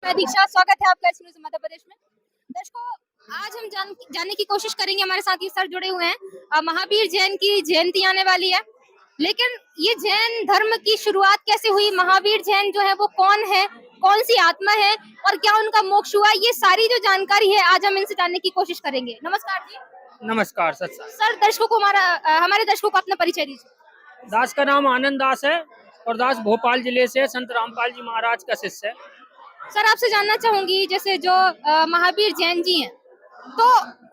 मैं दीक्षा, स्वागत है आपका एक्सक्लूसिव मध्य प्रदेश में। दर्शकों, आज हम जानने की कोशिश करेंगे। हमारे साथ ये सर जुड़े हुए हैं। महावीर जैन की जयंती आने वाली है, लेकिन ये जैन धर्म की शुरुआत कैसे हुई, महावीर जैन जो है वो कौन है, कौन सी आत्मा है और क्या उनका मोक्ष हुआ, ये सारी जो जानकारी है आज हम इनसे जानने की कोशिश करेंगे। नमस्कार जी। नमस्कार सर, दर्शकों को हमारे दर्शकों को अपना परिचय दीजिए। दास का नाम आनंद दास है और दास भोपाल जिले से संत रामपाल जी महाराज का शिष्य है। सर, आपसे जानना चाहूंगी, जैसे जो महावीर जैन जी हैं, तो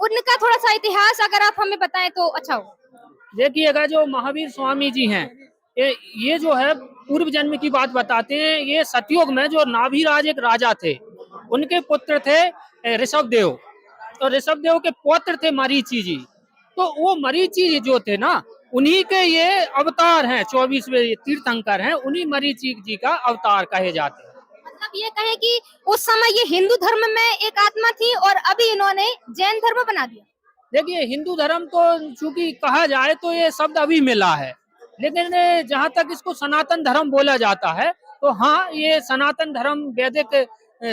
उनका थोड़ा सा इतिहास अगर आप हमें बताएं तो अच्छा हो। देखिएगा, जो महावीर स्वामी जी हैं, ये जो है पूर्व जन्म की बात बताते हैं। ये सतयुग में जो नाभिराज एक राजा थे, उनके पुत्र थे ऋषभ देव। तो ऋषभ देव के पौत्र थे मरीचि जी। तो वो मरीचि जी जो थे ना, उन्हीं के ये अवतार हैं, 24वें तीर्थंकर हैं, उन्हीं मरीचि जी का अवतार कहे जाते हैं। मतलब ये कहें कि उस समय ये हिंदू धर्म में एक आत्मा थी और अभी इन्होंने जैन धर्म बना दिया। देखिए, हिंदू धर्म तो चूंकि कहा जाए तो ये शब्द अभी मिला है, लेकिन जहाँ तक इसको सनातन धर्म बोला जाता है, तो हाँ, ये सनातन धर्म वैदिक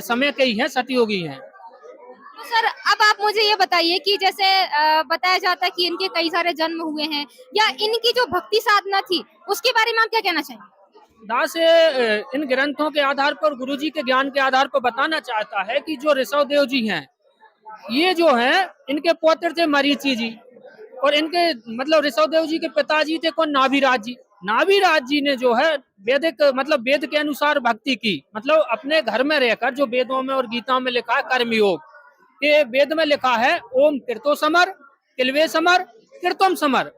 समय के ही हैं, सतयुगी हैं। तो सर, अब आप मुझे ये बताइए कि जैसे बताया जाता है कि इनके कई सारे जन्म हुए हैं, या इनकी जो भक्ति साधना थी उसके बारे में आप क्या कहना चाहेंगे? दास इन ग्रंथों के आधार पर, गुरुजी के ज्ञान के आधार पर बताना चाहता है कि जो ऋषभ देव जी हैं, ये जो हैं, इनके पौत्र थे मरीचि जी। और इनके मतलब ऋषभ देव जी के पिताजी थे कौन? नाभिराज जी। नाभिराज जी ने जो है वैदिक मतलब वेद के अनुसार भक्ति की, मतलब अपने घर में रहकर, जो वेदों में और गीता में लिखा है कर्मयोग, ये वेद में लिखा है ओम कृतो समर किलवे समर कृतम समर,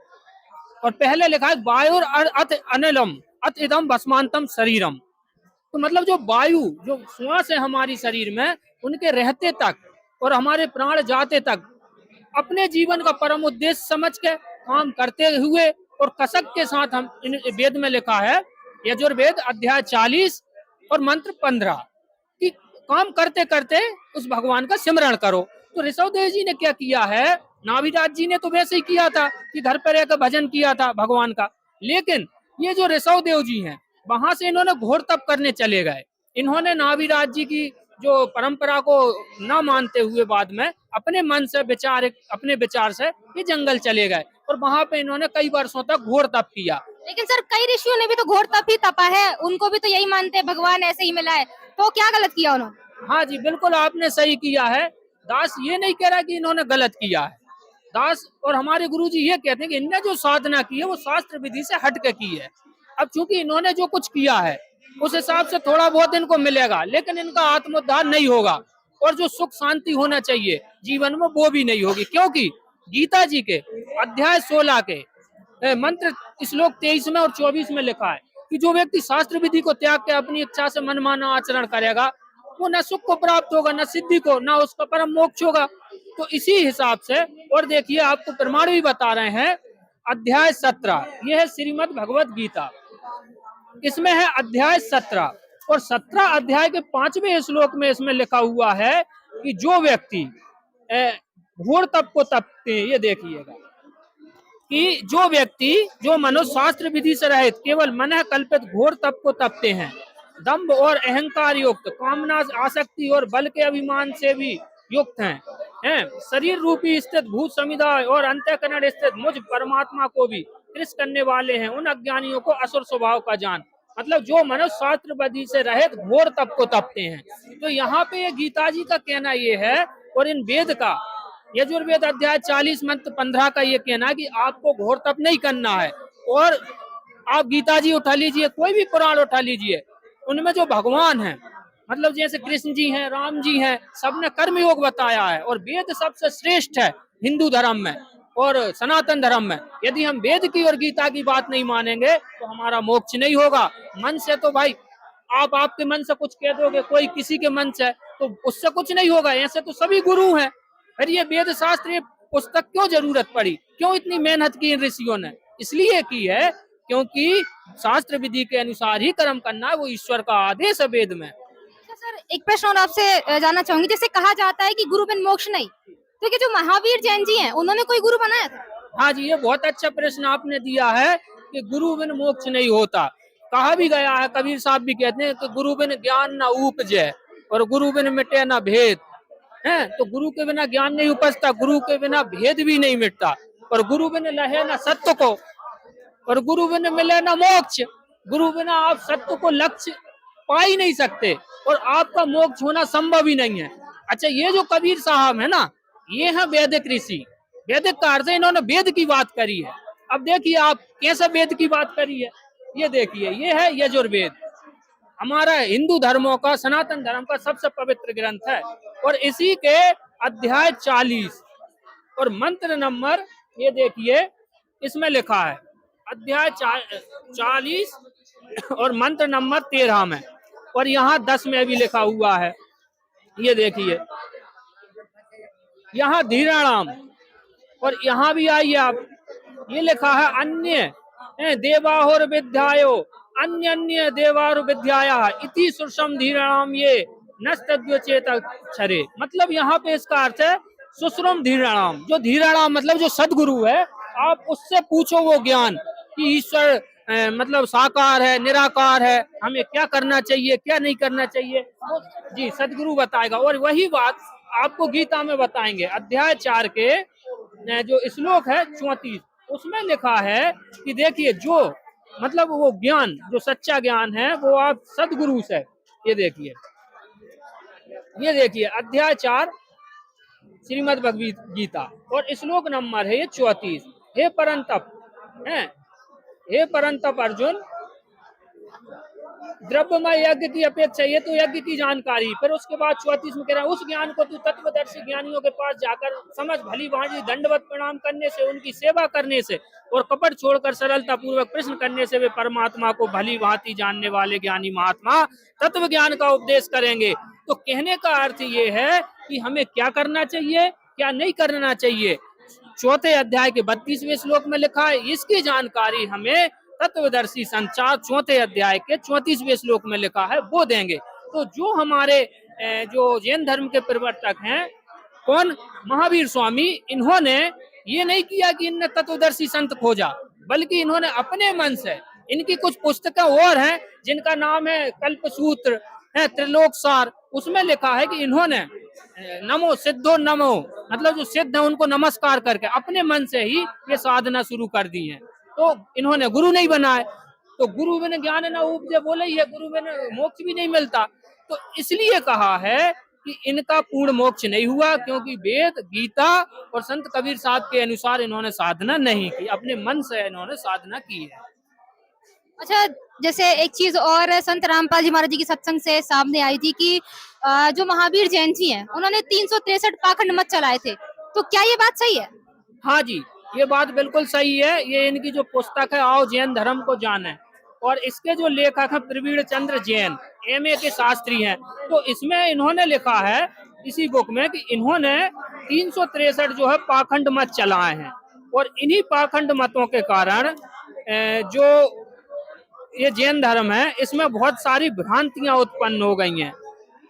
और पहले लिखा है वायुर अत अनिलम अत इदम भस्मांतम शरीरम। तो मतलब जो वायु, जो श्वास है हमारी शरीर में, उनके रहते तक और हमारे प्राण जाते तक अपने जीवन का परम उद्देश्य समझ के काम करते हुए और कसक के साथ, हम इन वेद में लिखा है यजुर्वेद अध्याय 40 और मंत्र 15 कि काम करते करते उस भगवान का सिमरण करो। तो ऋषभ देव जी ने क्या किया है, नाभिराज जी ने तो वैसे ही किया था कि घर पर रहकर भजन किया था भगवान का, लेकिन ये जो ऋषभ देव जी हैं, वहां से इन्होंने घोर तप करने चले गए। इन्होंने नाभिराज जी की जो परंपरा को न मानते हुए बाद में अपने मन से अपने विचार से ये जंगल चले गए और वहां पे इन्होंने कई वर्षों तक घोर तप किया। लेकिन सर, कई ऋषियों ने भी तो घोर तप ही तपा है, उनको भी तो यही मानते हैं भगवान ऐसे ही मिला है, तो क्या गलत किया उन्होंने? हाँ जी, बिल्कुल आपने सही किया है। दास ये नहीं कह रहा कि इन्होंने गलत किया है। दास और हमारे गुरुजी ये कहते हैं कि इनने जो साधना की है वो शास्त्र विधि से हट के की है। अब चूंकि इन्होंने जो कुछ किया है उस हिसाब से थोड़ा बहुत इनको मिलेगा, लेकिन इनका आत्मोद्धार नहीं होगा और जो सुख शांति होना चाहिए जीवन में वो भी नहीं होगी। क्योंकि गीता जी के अध्याय 16 के मंत्र श्लोक 23 में और 24 में लिखा है कि जो व्यक्ति शास्त्र विधि को त्याग के अपनी इच्छा से मनमाना आचरण करेगा, वो न सुख को प्राप्त होगा, न सिद्धि को, न उसका परम मोक्ष होगा। तो इसी हिसाब से, और देखिए आपको प्रमाण भी बता रहे हैं, अध्याय 17 यह है श्रीमद् भगवत गीता, इसमें है अध्याय 17 और 17 अध्याय के 5वें श्लोक में इसमें लिखा हुआ है कि जो व्यक्ति घोर तप को तपते हैं, ये देखिएगा कि जो व्यक्ति, जो मनुष्य शास्त्र विधि से रहित केवल मन कल्पित घोर तप को तपते हैं, दंभ और अहंकार युक्त, कामना आसक्ति और बल के अभिमान से भी युक्त हैं, शरीर रूपी स्थित भूत समुदाय और अंतःकरण स्थित मुझ परमात्मा को भी कृष करने वाले हैं, उन अज्ञानियों को असुर स्वभाव का जान। मतलब जो मनुष्य शास्त्र विधि से रहित घोर तप को तपते हैं। तो यहाँ पे ये गीता जी का कहना ये है, और इन वेद का यजुर्वेद अध्याय 40 मंत्र 15 का ये कहना है कि आपको घोर तप नहीं करना है। और आप गीता जी उठा लीजिए, कोई भी पुराण उठा लीजिए, उनमें जो भगवान है, मतलब जैसे कृष्ण जी हैं, राम जी हैं, सबने कर्मयोग बताया है। और वेद सबसे श्रेष्ठ है हिंदू धर्म में और सनातन धर्म में। यदि हम वेद की और गीता की बात नहीं मानेंगे तो हमारा मोक्ष नहीं होगा। मन से तो भाई आप आपके मन से कुछ कह दोगे, कोई किसी के मन से, तो उससे कुछ नहीं होगा। ऐसे तो सभी गुरु हैं। फिर ये वेद शास्त्र, ये पुस्तक क्यों जरूरत पड़ी, क्यों इतनी मेहनत की इन ऋषियों ने? इसलिए की है क्योंकि शास्त्र विधि के अनुसार ही कर्म करना, वो ईश्वर का आदेश है वेद में। अच्छा सर, एक प्रश्न और आपसे जानना चाहूंगी। जैसे कहा जाता है कि गुरु बिन मोक्ष नहीं, तो क्या जो महावीर जैन जी हैं उन्होंने कोई गुरु बनाया था? हाँ जी, ये बहुत अच्छा प्रश्न आपने दिया है कि गुरु बिन मोक्ष नहीं होता। कहा भी गया है, कबीर साहब भी कहते हैं कि गुरु बिन ज्ञान न उपजे। और गुरु बिन मिटे ना भेद है। तो गुरु के बिना ज्ञान नहीं उपजता, गुरु के बिना भेद भी नहीं मिटता, और गुरु बिन लहे ना सत्य को, और गुरु बिन मिले ना मोक्ष। गुरु बिना आप सत्य को लक्ष्य पा ही नहीं सकते, और आपका मोक्ष होना संभव ही नहीं है। अच्छा, ये जो कबीर साहब है ना, ये है वैदिक ऋषि। वैदिक काल से इन्होंने वेद की बात करी है। अब देखिए आप कैसे वेद की बात करी है, ये देखिए, ये है यजुर्वेद, हमारा हिंदू धर्मों का, सनातन धर्म का सबसे पवित्र ग्रंथ है। और इसी के अध्याय 40 और मंत्र नंबर, ये देखिए इसमें लिखा है अध्याय 40 और मंत्र नंबर 13 में, और यहाँ 10 में भी लिखा हुआ है। ये देखिए यहाँ धीराणाम, और यहाँ भी आइए आप, ये लिखा है अन्य देवाहुर विद्यायो अन्य अन्य देवारु विद्याया इति सुषम धीराणाम ये नस्तद्वचेत क्षरे। मतलब यहाँ पे इसका अर्थ है सुश्रम धीराणाम। जो धीराणाम मतलब जो सदगुरु है, आप उससे पूछो वो ज्ञान कि ईश्वर मतलब साकार है, निराकार है, हमें क्या करना चाहिए, क्या नहीं करना चाहिए, वो जी सदगुरु बताएगा। और वही बात आपको गीता में बताएंगे। अध्याय 4 के जो श्लोक है 34, उसमें लिखा है कि देखिए जो मतलब वो ज्ञान, जो सच्चा ज्ञान है, वो आप सदगुरु से, ये देखिए, ये देखिए अध्याय 4 श्रीमद् भगवत गीता, और श्लोक नंबर है ये 34। हे परंतप है, हे परंतप अर्जुन, द्रव्यमय यज्ञ की अपेक्षा, ये तो यज्ञ की जानकारी। फिर उसके बाद 34 में कह रहा है उस ज्ञान को तू तत्वदर्शी ज्ञानियों के पास जाकर समझ, भली भांति दंडवत प्रणाम करने से, उनकी सेवा करने से और कपट छोड़कर सरलता पूर्वक प्रश्न करने से वे परमात्मा को भली भांति जानने वाले ज्ञानी महात्मा तत्व ज्ञान का उपदेश करेंगे। तो कहने का अर्थ ये है कि हमें क्या करना चाहिए, क्या नहीं करना चाहिए, चौथे अध्याय के 32वें श्लोक में लिखा है। इसकी जानकारी हमें तत्वदर्शी संचार चौथे अध्याय के 34वें श्लोक में लिखा है, वो देंगे। तो जो हमारे जो जैन धर्म के प्रवर्तक हैं, कौन, महावीर स्वामी, इन्होंने ये नहीं किया कि इनने तत्वदर्शी संत खोजा, बल्कि इन्होंने अपने मन से, इनकी कुछ पुस्तकें और हैं जिनका नाम है कल्पसूत्र है, त्रिलोकसार, उसमें लिखा है कि इन्होंने नमो सिद्धो नमो, मतलब जो सिद्ध है उनको नमस्कार करके अपने मन से ही ये साधना शुरू कर दी है। तो इन्होंने गुरु नहीं बनाए। तो गुरु बिना ज्ञान न उपजे बोले ही है, गुरु बिना मोक्ष भी नहीं मिलता। तो इसलिए कहा है कि इनका पूर्ण मोक्ष नहीं हुआ, क्योंकि वेद, गीता और संत कबीर साहब के अनुसार इन्होंने साधना नहीं की, अपने मन से इन्होंने साधना की है। अच्छा, जैसे एक चीज और संत रामपाल जी महाराज जी की सत्संग से सामने आई थी कि जो महावीर जैन जी हैं, उन्होंने 363 पाखंड मत चलाए थे, तो क्या ये बात सही है? हाँ जी, ये बात बिल्कुल सही है। ये इनकी जो पुस्तक है आओ जैन धर्म को जाने, और इसके जो लेखक है प्रवीण चंद्र जैन, एमए के शास्त्री हैं। तो इसमें इन्होंने लिखा है इसी बुक में कि इन्होंने 363 जो है पाखंड मत चलाए हैं, और इन्हीं पाखंड मतों के कारण जो ये जैन धर्म है, इसमें बहुत सारी भ्रांतियां उत्पन्न हो गई हैं।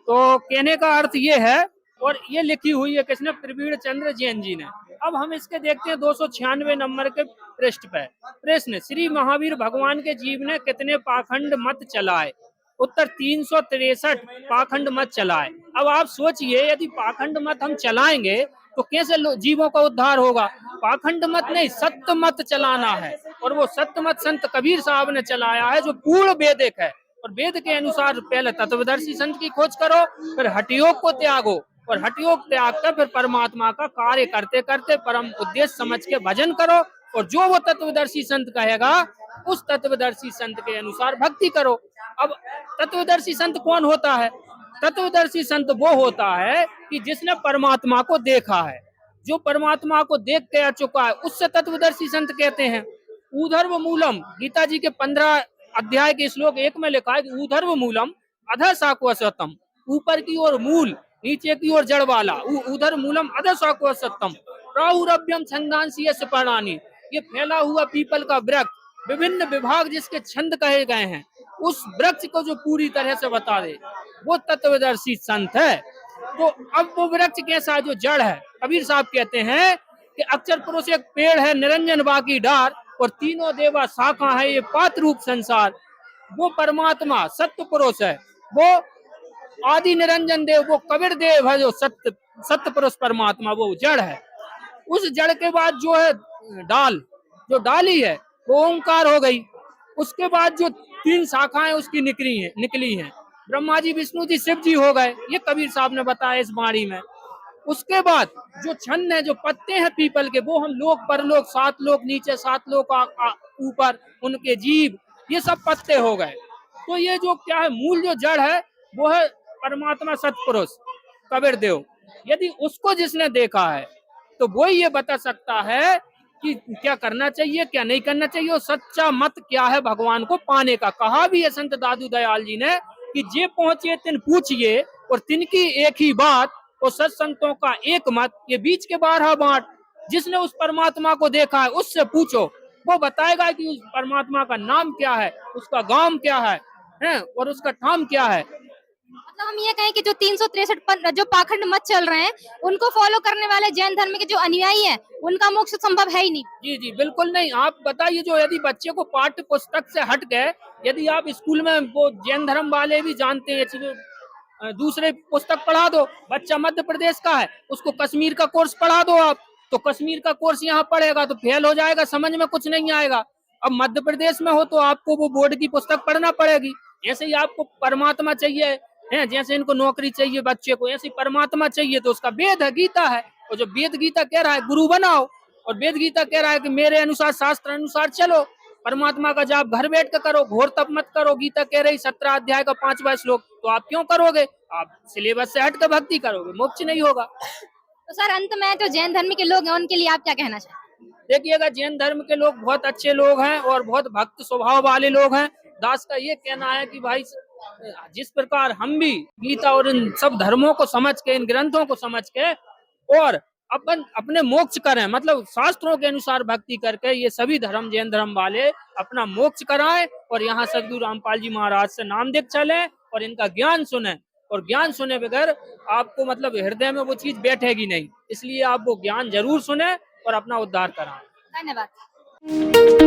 तो कहने का अर्थ ये है, और ये लिखी हुई है किसने, प्रवीण चंद्र जैन जी ने। अब हम इसके देखते हैं 296 नंबर के पृष्ठ पे प्रश्न, श्री महावीर भगवान के जीव ने कितने पाखंड मत चलाए? उत्तर 363 पाखंड मत चलाए। अब आप सोचिए, यदि पाखंड मत हम चलाएंगे तो कैसे जीवों का उद्धार होगा? पाखंड मत नहीं, सत्य मत चलाना है, और वो सत्य मत संत कबीर साहब ने चलाया है, जो पूर्ण वेदिक है। और वेद के अनुसार पहले तत्वदर्शी संत की खोज करो, फिर हठयोग को त्यागो, और हठयोग त्याग कर फिर परमात्मा का कार्य करते करते परम उद्देश्य समझ के भजन करो, और जो वो तत्वदर्शी संत कहेगा उस तत्वदर्शी संत के अनुसार भक्ति करो। अब तत्वदर्शी संत कौन होता है? तत्वदर्शी संत वो होता है कि जिसने परमात्मा को देखा है, जो परमात्मा को देख के आ चुका है, उससे तत्वदर्शी संत कहते हैं। ऊर्ध्व मूलम, गीता जी के 15 अध्याय के श्लोक 1 में लिखा है कि ऊर्ध्व मूलम अधः शाश्वतम, ऊपर की ओर मूल, नीचे की ओर जड़ वाला। ऊर्ध्व मूलम अधः शाश्वतम प्राहुरभ्यम छंदांसी यस्य पर्णानि, ये फैला हुआ पीपल का वृक्ष, विभिन्न विभाग जिसके छंद कहे गए हैं, उस वृक्ष को जो पूरी तरह से बता दे, वो तत्वदर्शी संत है। तो अब वो वृक्ष कैसा है? जो जड़ है। कबीर साहब कहते हैं कि अक्षर पुरुष एक पेड़ है, निरंजन बाकी डार, और तीनों देवा शाखा है, ये पात्र रूप संसार। वो परमात्मा सत्य पुरुष है, वो आदि निरंजन देव, वो कबीर देव है जो सत्य सत्य पुरुष परमात्मा, वो जड़ है। उस जड़ के बाद जो है डाल, जो डाली है वो ओंकार हो गई। उसके बाद जो 3 शाखाएं उसकी निकली हैं, ब्रह्मा जी, विष्णु जी, शिव जी हो गए, ये कबीर साहब ने बताया इस वाणी में। उसके बाद जो छन्न है, जो पत्ते हैं पीपल के, वो हम लोक परलोक, 7 लोक नीचे, 7 लोक ऊपर, उनके जीव, ये सब पत्ते हो गए। तो ये जो क्या है, मूल जो जड़ है वो है परमात्मा सतपुरुष कबीर देव। यदि उसको जिसने देखा है तो वो ये बता सकता है कि क्या करना चाहिए, क्या नहीं करना चाहिए, और सच्चा मत क्या है भगवान को पाने का। कहा भी है संत दादू दयाल जी ने कि जे पहुंचे तिन पूछिए और तिनकी एक ही बात, और सत्संतों का एक मत, ये बीच के 12 बांट। जिसने उस परमात्मा को देखा है उससे पूछो, वो बताएगा कि उस परमात्मा का नाम क्या है, उसका गांव क्या है और उसका ठाम क्या है। मतलब हम ये कहें कि जो 363 जो पाखंड मत चल रहे हैं, उनको फॉलो करने वाले जैन धर्म के जो अनुयायी हैं, उनका मोक्ष संभव है ही नहीं। जी जी बिल्कुल नहीं। आप बताइए, जो यदि बच्चे को पाठ्य पुस्तक से हट गए, यदि आप स्कूल में, वो जैन धर्म वाले भी जानते हैं, दूसरे पुस्तक पढ़ा दो, बच्चा मध्य प्रदेश का है, उसको कश्मीर का कोर्स पढ़ा दो आप, तो कश्मीर का कोर्स यहाँ पढ़ेगा तो फेल हो जाएगा, समझ में कुछ नहीं आएगा। अब मध्य प्रदेश में हो तो आपको वो बोर्ड की पुस्तक पढ़ना पड़ेगी। ऐसे ही आपको परमात्मा चाहिए है, जैसे इनको नौकरी चाहिए बच्चे को, ऐसे परमात्मा चाहिए तो उसका वेद है, गीता है। और जो वेद गीता कह रहा है गुरु बनाओ, और वेद गीता कह रहा है कि मेरे अनुसार, शास्त्र अनुसार चलो, परमात्मा का जाप घर बैठ कर करो, घोर तप मत करो। गीता कह रही 17 अध्याय का 5वां श्लोक, तो आप क्यों करोगे? आप सिलेबस से हट कर भक्ति करोगे, मोक्ष नहीं होगा। तो सर, अंत में जो जैन धर्म के लोग हैं उनके लिए आप क्या कहना चाहेंगे? देखिएगा, जैन धर्म के लोग बहुत अच्छे लोग हैं और बहुत भक्त स्वभाव वाले लोग हैं। दास का ये कहना है कि भाई, जिस प्रकार हम भी गीता और इन सब धर्मों को समझ के, इन ग्रंथों को समझ के, और अपन अपने मोक्ष करें, मतलब शास्त्रों के अनुसार भक्ति करके, ये सभी धर्म, जैन धर्म वाले अपना मोक्ष कराएं और यहाँ सदगुरु रामपाल जी महाराज से नाम देख चले और इनका ज्ञान सुने। और ज्ञान सुने बगैर आपको मतलब हृदय में वो चीज बैठेगी नहीं, इसलिए आप वो ज्ञान जरूर सुने और अपना उद्धार कराएं। धन्यवाद।